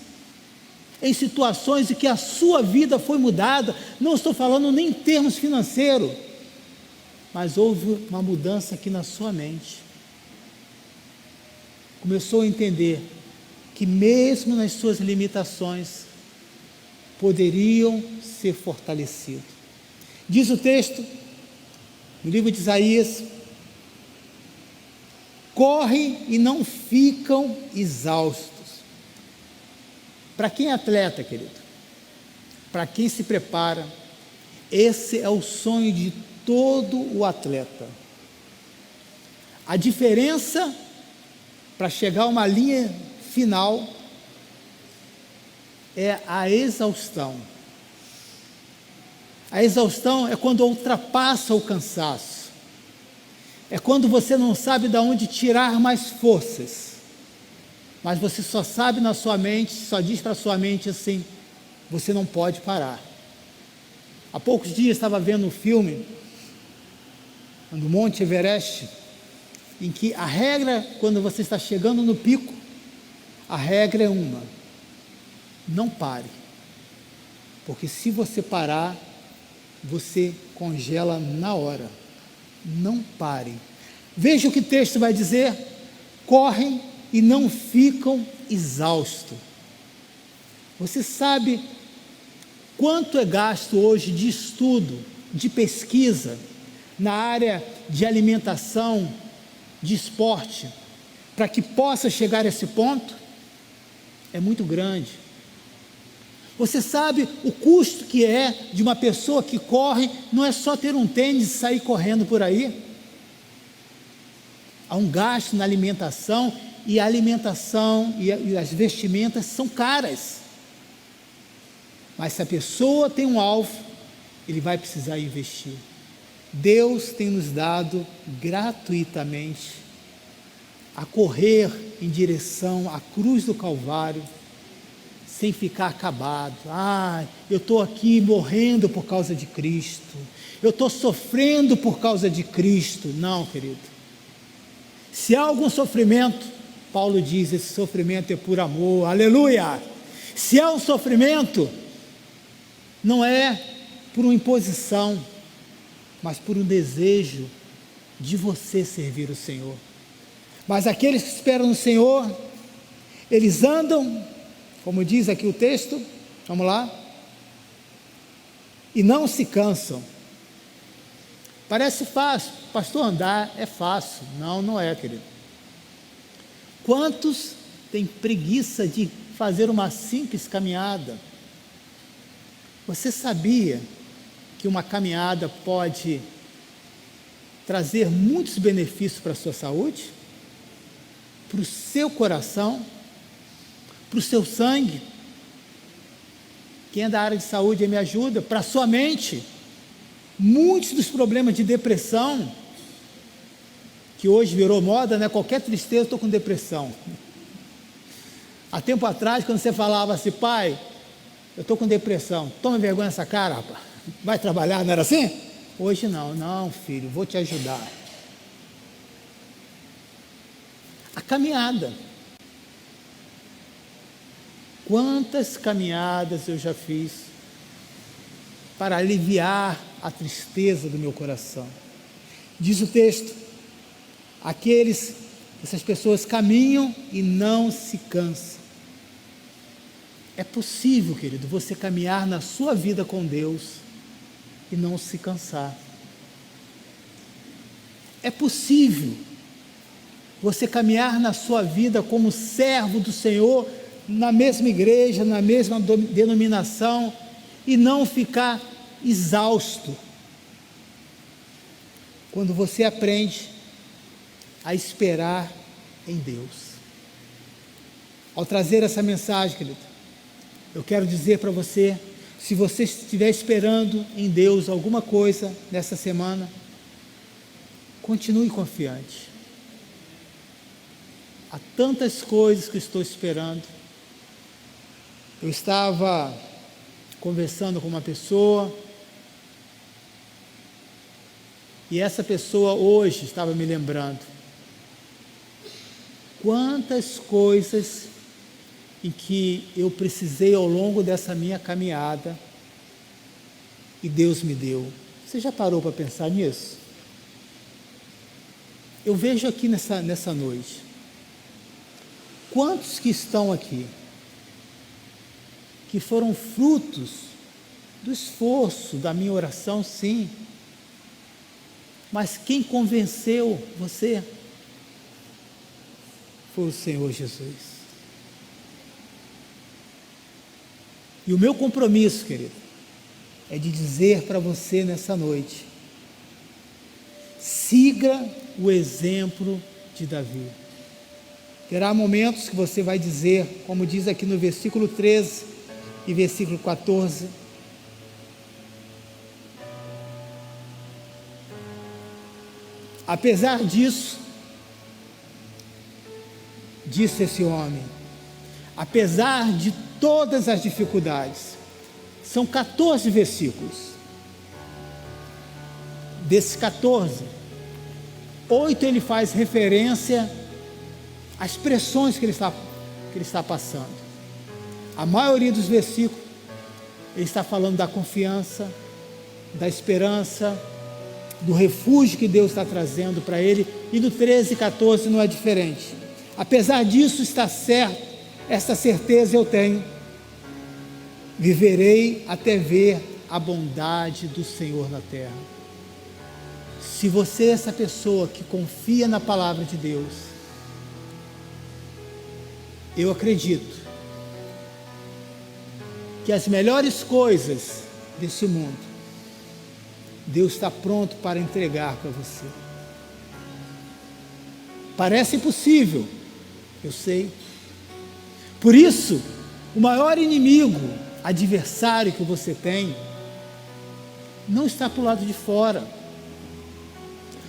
em situações em que a sua vida foi mudada, não estou falando nem em termos financeiros, mas houve uma mudança aqui na sua mente. Começou a entender que mesmo nas suas limitações, poderiam ser fortalecidos. Diz o texto, no livro de Isaías, correm e não ficam exaustos. Para quem é atleta, querido, para quem se prepara, esse é o sonho de todo o atleta. A diferença para chegar a uma linha final é a exaustão. A exaustão é quando ultrapassa o cansaço. É quando você não sabe de onde tirar mais forças. Mas você só sabe na sua mente, só diz para a sua mente assim, você não pode parar. Há poucos dias estava vendo um filme no Monte Everest, em que a regra, quando você está chegando no pico, a regra é uma: não pare, porque se você parar, você congela na hora. Não parem. Veja o que o texto vai dizer: correm e não ficam exaustos. Você sabe quanto é gasto hoje de estudo, de pesquisa, na área de alimentação, de esporte, para que possa chegar a esse ponto? É muito grande. Você sabe o custo que é de uma pessoa que corre? Não é só ter um tênis e sair correndo por aí. Há um gasto na alimentação, e a alimentação e as vestimentas são caras. Mas se a pessoa tem um alvo, ele vai precisar investir. Deus tem nos dado gratuitamente a correr em direção à cruz do Calvário, sem ficar acabado. Eu estou aqui morrendo por causa de Cristo, eu estou sofrendo por causa de Cristo. Não, querido. Se há algum sofrimento, Paulo diz, esse sofrimento é por amor. Aleluia! Se há um sofrimento, não é por uma imposição, mas por um desejo de você servir o Senhor. Mas aqueles que esperam no Senhor, eles andam, como diz aqui o texto, vamos lá, e não se cansam. Parece fácil, pastor, andar é fácil. Não, não é, querido. Quantos têm preguiça de fazer uma simples caminhada? Você sabia que uma caminhada pode trazer muitos benefícios para a sua saúde, para o seu coração, para o seu sangue? Quem é da área de saúde me ajuda, para a sua mente. Muitos dos problemas de depressão, que hoje virou moda, né? Qualquer tristeza, eu estou com depressão. Há tempo atrás, quando você falava assim, pai, eu estou com depressão, toma vergonha nessa cara, rapaz, vai trabalhar, não era assim? Hoje não, filho, vou te ajudar. A caminhada. Quantas caminhadas eu já fiz para aliviar a tristeza do meu coração. Diz o texto, essas pessoas caminham e não se cansam. É possível, querido, você caminhar na sua vida com Deus e não se cansar. É possível você caminhar na sua vida como servo do Senhor, na mesma igreja, na mesma denominação, e não ficar exausto. Quando você aprende a esperar em Deus. Ao trazer essa mensagem, querido, eu quero dizer para você, se você estiver esperando em Deus alguma coisa nessa semana, continue confiante. Há tantas coisas que estou esperando. Eu estava conversando com uma pessoa, e essa pessoa hoje estava me lembrando quantas coisas em que eu precisei ao longo dessa minha caminhada e Deus me deu. Você já parou para pensar nisso? Eu vejo aqui nessa noite, quantos que estão aqui, que foram frutos do esforço da minha oração, sim, mas quem convenceu você foi o Senhor Jesus. E o meu compromisso, querido, é de dizer para você nessa noite, siga o exemplo de Davi. Terá momentos que você vai dizer, como diz aqui no versículo 13 e versículo 14, apesar disso, disse esse homem, apesar de todas as dificuldades, são 14 versículos, desses 14, 8 ele faz referência às pressões que ele está passando. A maioria dos versículos, ele está falando da confiança, da esperança, do refúgio que Deus está trazendo para ele, e no 13 e 14 não é diferente. Apesar disso, está certo, essa certeza eu tenho: viverei até ver a bondade do Senhor na terra. Se você é essa pessoa que confia na palavra de Deus, eu acredito que as melhores coisas desse mundo, Deus está pronto para entregar para você. Parece impossível, eu sei. Por isso, o maior inimigo, adversário que você tem, não está para o lado de fora.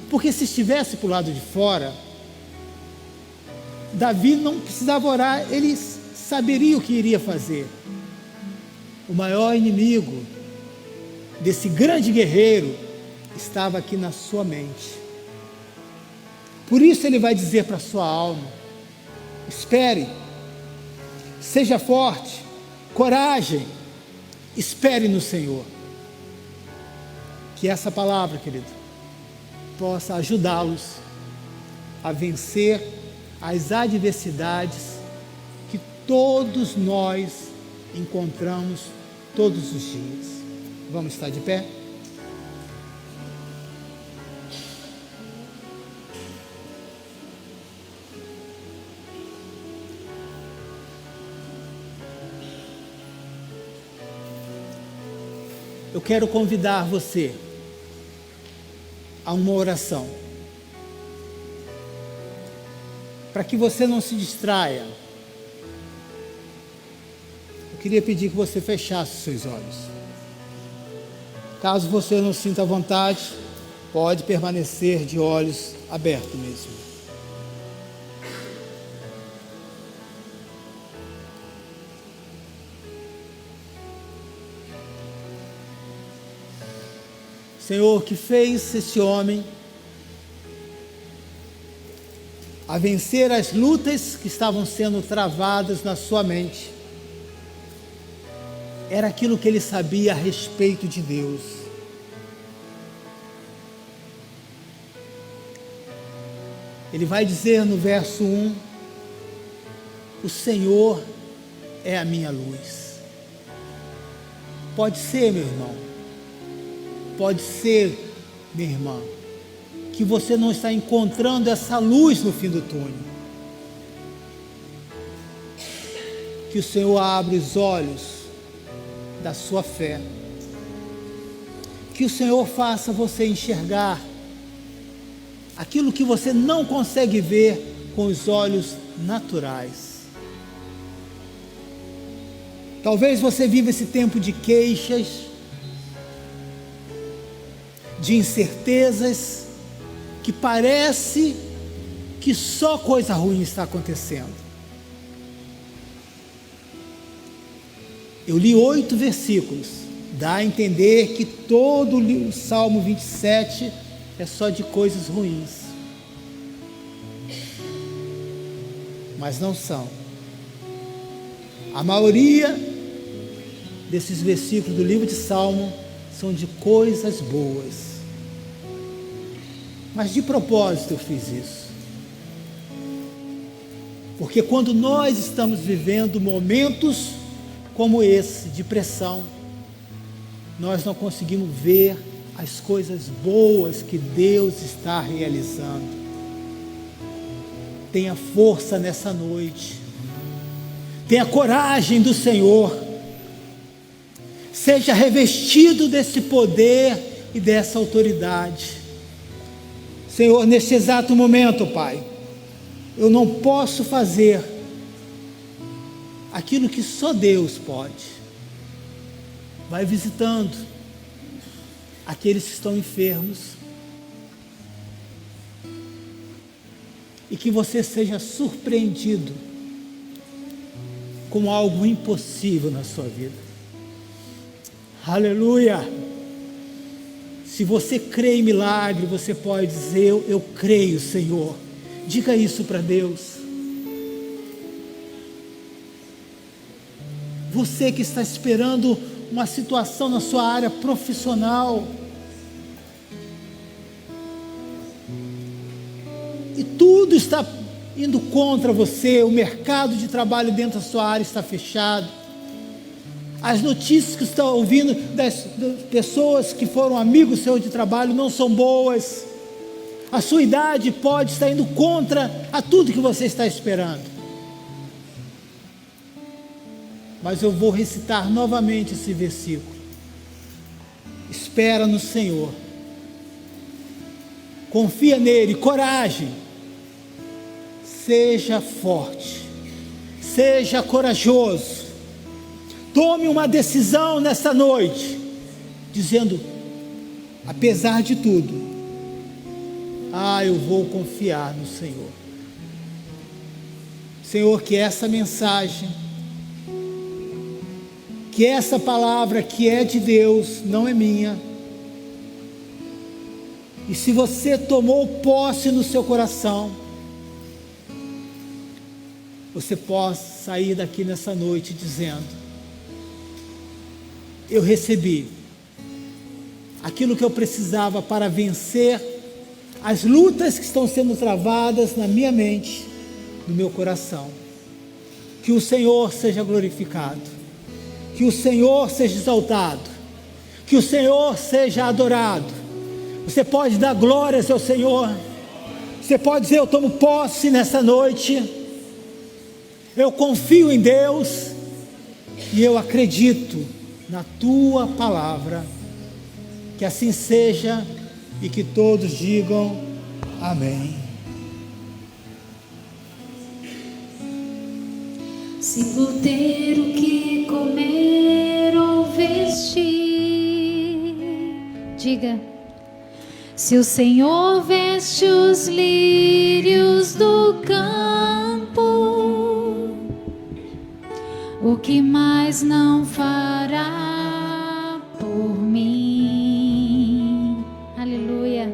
Porque se estivesse para o lado de fora, Davi não precisava orar, ele saberia o que iria fazer. O maior inimigo desse grande guerreiro estava aqui na sua mente. Por isso ele vai dizer para a sua alma: espere, seja forte, coragem, espere no Senhor. Que essa palavra, querido, possa ajudá-los a vencer as adversidades que todos nós encontramos todos os dias. Vamos estar de pé? Eu quero convidar você a uma oração, para que você não se distraia. Eu queria pedir que você fechasse os seus olhos. Caso você não sinta vontade, pode permanecer de olhos abertos mesmo. Senhor, que fez esse homem a vencer as lutas que estavam sendo travadas na sua mente, era aquilo que ele sabia a respeito de Deus. Ele vai dizer no verso 1: o Senhor é a minha luz. Pode ser, meu irmão, pode ser, minha irmã, que você não está encontrando essa luz no fim do túnel. Que o Senhor abra os olhos da sua fé. Que o Senhor faça você enxergar aquilo que você não consegue ver com os olhos naturais. Talvez você viva esse tempo de queixas, de incertezas, que parece que só coisa ruim está acontecendo. Eu li 8 versículos, dá a entender que todo o Salmo 27 é só de coisas ruins. Mas não são. A maioria desses versículos do livro de Salmo são de coisas boas. Mas de propósito eu fiz isso. Porque quando nós estamos vivendo momentos como esse, de pressão, nós não conseguimos ver as coisas boas que Deus está realizando. Tenha força nessa noite. Tenha coragem do Senhor. Seja revestido desse poder e dessa autoridade. Senhor, neste exato momento, Pai, eu não posso fazer aquilo que só Deus pode. Vai visitando aqueles que estão enfermos, e que você seja surpreendido com algo impossível na sua vida. Aleluia! Se você crê em milagre, você pode dizer: eu creio, Senhor. Diga isso para Deus. Você que está esperando uma situação na sua área profissional. E tudo está indo contra você, o mercado de trabalho dentro da sua área está fechado. As notícias que estão ouvindo das pessoas que foram amigos seus de trabalho não são boas. A sua idade pode estar indo contra a tudo que você está esperando. Mas eu vou recitar novamente esse versículo. Espera no Senhor. Confia nele, coragem. Seja forte. Seja corajoso. Tome uma decisão nesta noite, dizendo, apesar de tudo, eu vou confiar no Senhor. Senhor, que essa mensagem, que essa palavra que é de Deus, não é minha. E se você tomou posse no seu coração, você possa sair daqui nessa noite dizendo, eu recebi aquilo que eu precisava para vencer as lutas que estão sendo travadas na minha mente, no meu coração. Que o Senhor seja glorificado, que o Senhor seja exaltado, que o Senhor seja adorado. Você pode dar glórias ao Senhor, você pode dizer, eu tomo posse nessa noite, eu confio em Deus, e eu acredito na tua palavra. Que assim seja, e que todos digam amém. Se vou ter o que comer ou vestir, diga. Se o Senhor veste os lírios do campo, o que mais não fará por mim? Aleluia.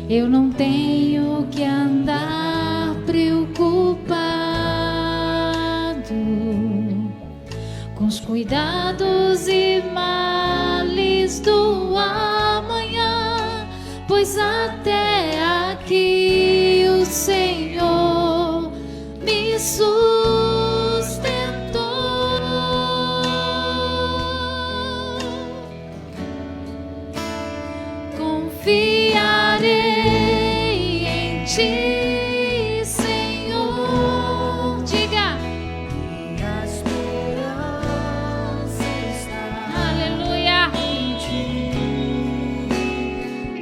Eu não tenho que andar preocupado com os cuidados e males do amanhã, pois até aqui o Senhor me confiarei em ti, Senhor. Diga. Minha esperança está, aleluia, em ti.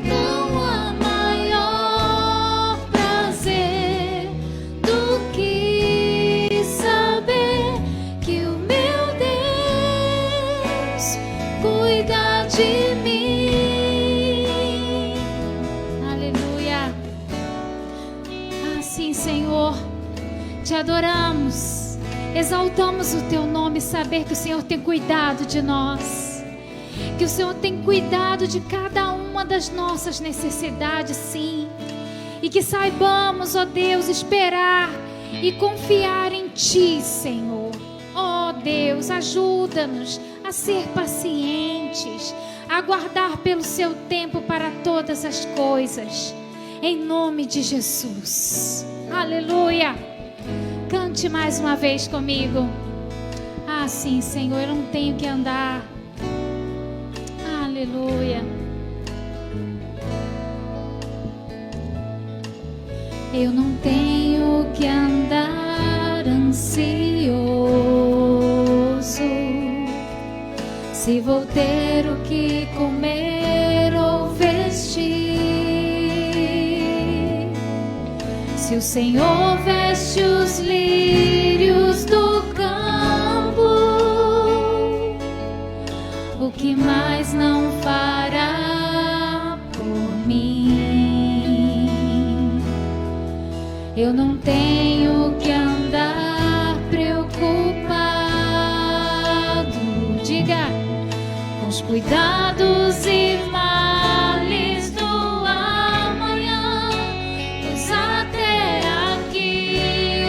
Não há maior prazer do que saber que o meu Deus cuida de mim. Senhor, te adoramos, exaltamos o teu nome, saber que o Senhor tem cuidado de nós, que o Senhor tem cuidado de cada uma das nossas necessidades, sim, e que saibamos, ó Deus, esperar e confiar em ti, Senhor. Ó Deus, ajuda-nos a ser pacientes, a aguardar pelo seu tempo para todas as coisas, em nome de Jesus. Aleluia. Cante mais uma vez comigo. Sim, Senhor, eu não tenho que andar. Aleluia. Eu não tenho que andar ansioso, se vou ter o que comer ou vestir. Se o Senhor veste os lírios do campo, o que mais não fará por mim? Eu não tenho que andar preocupado, diga, com os cuidados e males do amanhã, pois até aqui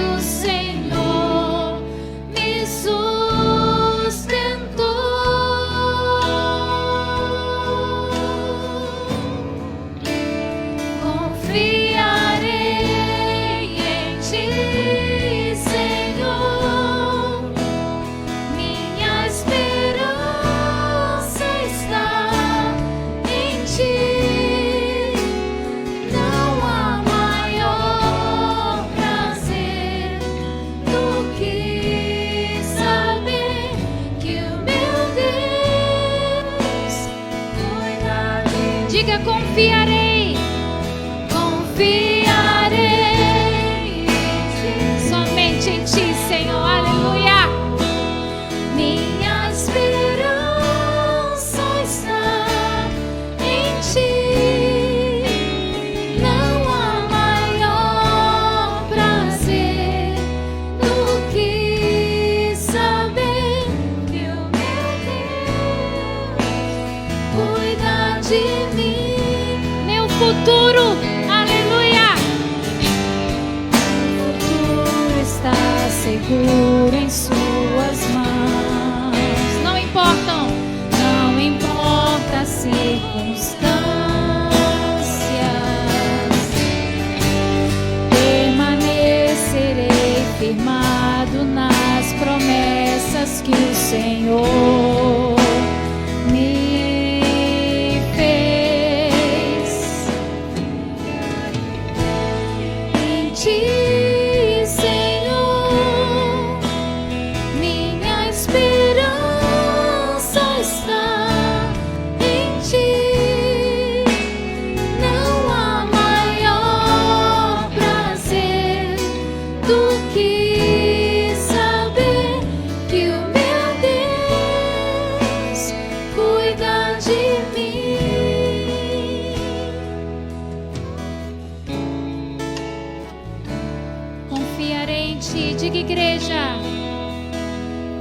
seguro em suas mãos. Não importam as circunstâncias, permanecerei firmado nas promessas que o Senhor me fez. Em Ti, Senhor, minha esperança está. Em Ti não há maior prazer do que saber que o meu Deus cuida de mim. Confiarei em Ti, diga igreja.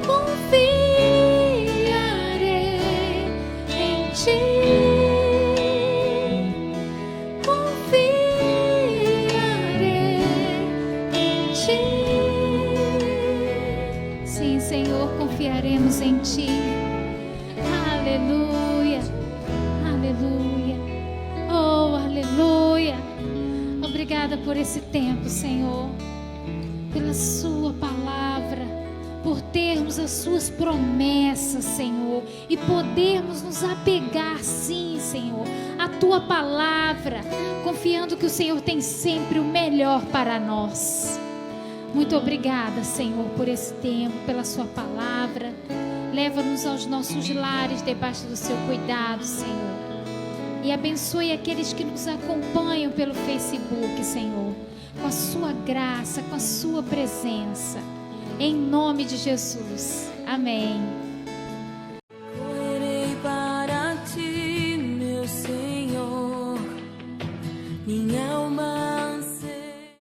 Confiarei em Ti. Confiarei em Ti. Sim, Senhor, confiaremos em Ti. Aleluia, aleluia, oh, aleluia. Obrigada por esse tempo, Senhor, pela Sua palavra, por termos as Suas promessas, Senhor, e podermos nos apegar, sim, Senhor, à Tua palavra, confiando que o Senhor tem sempre o melhor para nós. Muito obrigada, Senhor, por esse tempo, pela Sua palavra. Leva-nos aos nossos lares debaixo do Seu cuidado, Senhor. E abençoe aqueles que nos acompanham pelo Facebook, Senhor, com a Sua graça, com a Sua presença. Em nome de Jesus. Amém.